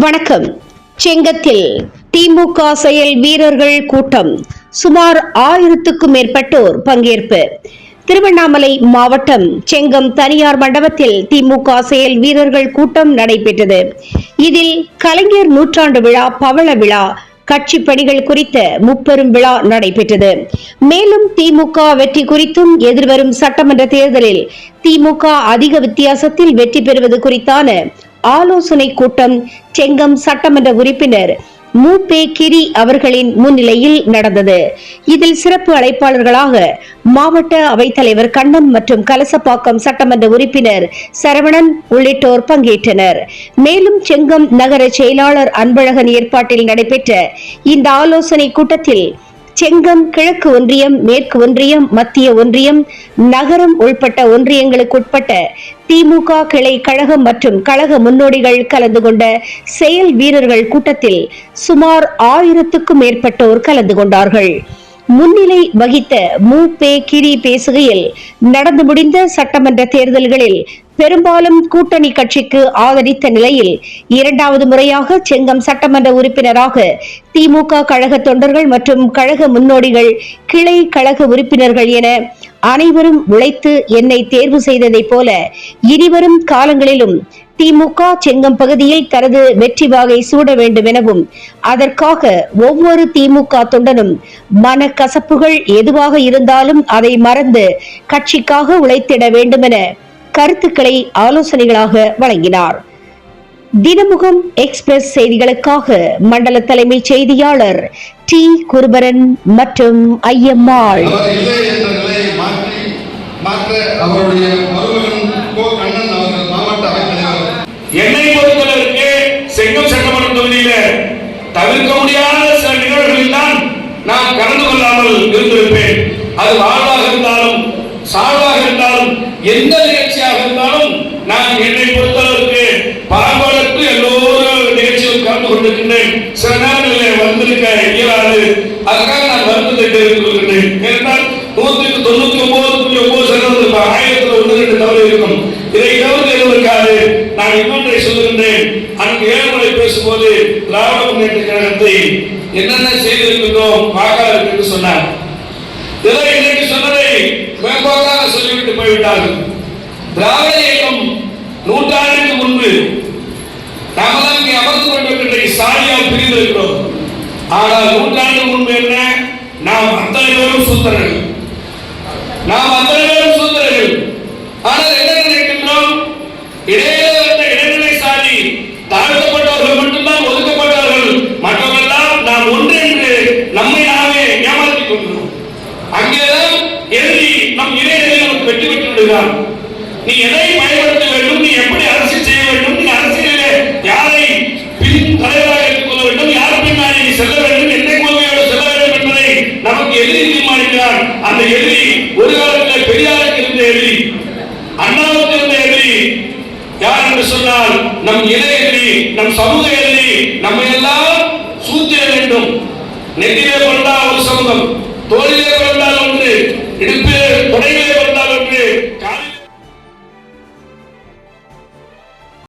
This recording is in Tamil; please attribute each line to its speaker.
Speaker 1: வணக்கம். செங்கத்தில் திமுக செயல் வீரர்கள் கூட்டம். சுமார் 1000க்கும் மேற்பட்டோர் பங்கேற்பு. திருவண்ணாமலை மாவட்டம் செங்கம் தனியார் மண்டபத்தில் திமுக செயல் வீரர்கள் கூட்டம் நடைபெற்றது. இதில் கலைஞர் நூற்றாண்டு விழா, பவள விழா, கட்சி பணிகள் குறித்த முப்பெரும் விழா நடைபெற்றது. மேலும் திமுக வெற்றி குறித்தும் எதிர்வரும் சட்டமன்ற தேர்தலில் திமுக அதிக வித்தியாசத்தில் வெற்றி பெறுவது குறித்தான ஆலோசனை கூட்டம் செங்கம் சட்டமன்ற உறுப்பினர் மூபே கிரி அவர்களின் முன்னிலையில் நடந்தது. இதில் சிறப்பு அழைப்பாளர்களாக மாவட்ட அவைத்தலைவர் கண்ணன் மற்றும் கலசப்பாக்கம் சட்டமன்ற உறுப்பினர் சரவணன் உள்ளிட்டோர் பங்கேற்றனர். மேலும் செங்கம் நகர செயலாளர் அன்பழகன் ஏற்பாட்டில் நடைபெற்ற இந்த ஆலோசனை கூட்டத்தில் செங்கம் கிழக்கு ஒன்றியம், மேற்கு ஒன்றியம், மத்திய ஒன்றியம், நகரம் உள்பட்ட ஒன்றியங்களுக்குட்பட்ட திமுக கிளை கழகம் மற்றும் கழக முன்னோடிகள் கலந்து கொண்ட செயல் வீரர்கள் கூட்டத்தில் சுமார் 1000க்கும் மேற்பட்டோர் கலந்து கொண்டார்கள். முன்னிலை வகித்த மூபே கிரி பேசுகையில், நடந்து முடிந்த சட்டமன்ற தேர்தல்களில் பெரும்பாலும் கூட்டணி கட்சிக்கு ஆதரித்த நிலையில் இரண்டாவது முறையாக செங்கம் சட்டமன்ற உறுப்பினராக திமுக கழக தொண்டர்கள் மற்றும் கழக முன்னோடிகள், கிளை கழக உறுப்பினர்கள் என அனைவரும் உழைத்து என்னை தேர்வு செய்ததைப் போல இனிவரும் காலங்களிலும் திமுக செங்கம் பகுதியில் தனது வெற்றி வாகை சூட வேண்டும் எனவும், அதற்காக ஒவ்வொரு திமுக தொண்டனும் மனக்கசப்புகள் எதுவாக இருந்தாலும் அதை மறந்து கட்சிக்காக உழைத்திட வேண்டும் என கருத்துக்களை ஆலோசனைகளாக வழங்கினார். தினமுகம் எக்ஸ்பிரஸ் செய்திகளுக்காக மண்டல தலைமை செய்தியாளர் டி குருபரன் மற்றும் ஐயம்மாள்.
Speaker 2: என்னை பொறுத்தளவிற்கு செங்கம் சட்டமன்ற தொகுதியில தவிர்க்க முடியாத சில நிகழ்வுகளில் தான் நான் கலந்து கொள்ளாமல் இருந்திருப்பேன். அது வாழ்வாக இருந்தாலும், சாழ்வாக இருந்தாலும், எந்த நிகழ்ச்சியாக இருந்தாலும் நான் என்னை பொறுத்தளவிற்கு பரம்பரைக்கு எல்லோரும் நிகழ்ச்சியில் கலந்து கொண்டிருக்கின்றேன். சில நேரங்களில் வந்திருக்க இயலாது, அதுக்காக நான் வருத்தத்தை தெரிவித்துக் கொள்கின்றேன். ஏனென்றால் 99.9% 1000ல் 1-2 தவறு இருக்கும். இதை தவிர்த்து இருக்காது. நான் இன்னொன்றை சொல்லுகின்றேன். அங்கு 7 முறை பேசும்போது திராவிட முன்னேற்ற கழகத்தை என்னென்ன செய்திருக்கின்றோம் வாக்காளருக்கு என்று சொன்னார். இதை இன்னைக்கு சொன்னதை மேம்போக்காக சொல்லிவிட்டு போய்விட்டார்கள். திராவிட இயக்கம் நூற்றாண்டுக்கு முன்பு நாமெல்லாம் இங்கே அமர்ந்து கொண்டிருக்கின்ற சாதியால் பிரிந்திருக்கிறோம். ஆனால் நூற்றாண்டுக்கு முன்பு என்ன? நாம் அத்தனை பேரும் சூத்திரர்கள். ஆனால் என்ன நினைக்கின்றோம்? இடைநிலை சாதி தாழ்த்தப்பட்டவர்கள் மட்டும்தான் ஒதுக்கப்பட்டவர்கள், மற்றவர்களெல்லாம் நாம் ஒன்று என்று நம்மை நாமே ஏமாற்றிக் கொள்கிறோம். அங்கேதான் எழுதி நம் இடைநிலை நமக்கு வெற்றி பெற்று விடுகிறார். நீ எதை பயன்படுத்த வேண்டும், நீ எப்படி அரசியல் செய்ய வேண்டும், நீ அரசியலிலே யாரை பின் தலைவராக எடுத்துக்கொள்ள வேண்டும், யார் பின்னாடி நீ செல்ல வேண்டும், எந்த கொள்கையோடு செல்ல வேண்டும் என்பதை நமக்கு எழுதி தீர்மானிக்கிறார். அந்த எழுதி ஒரு காலத்தில் பெரியாருக்கு இருந்த எழுதி, அண்ணாவுக்கு இருந்த எழுதி யார் என்று சொன்னால் நம் இளைய எழுதி, நம் சமூக எழுதி. நம்ம எல்லாம் சூத்திர வேண்டும். நெத்திலே கொண்டால் ஒரு சமூகம், தோளிலே கொண்டால் ஒன்று, இடுப்பிலே தொடையிலே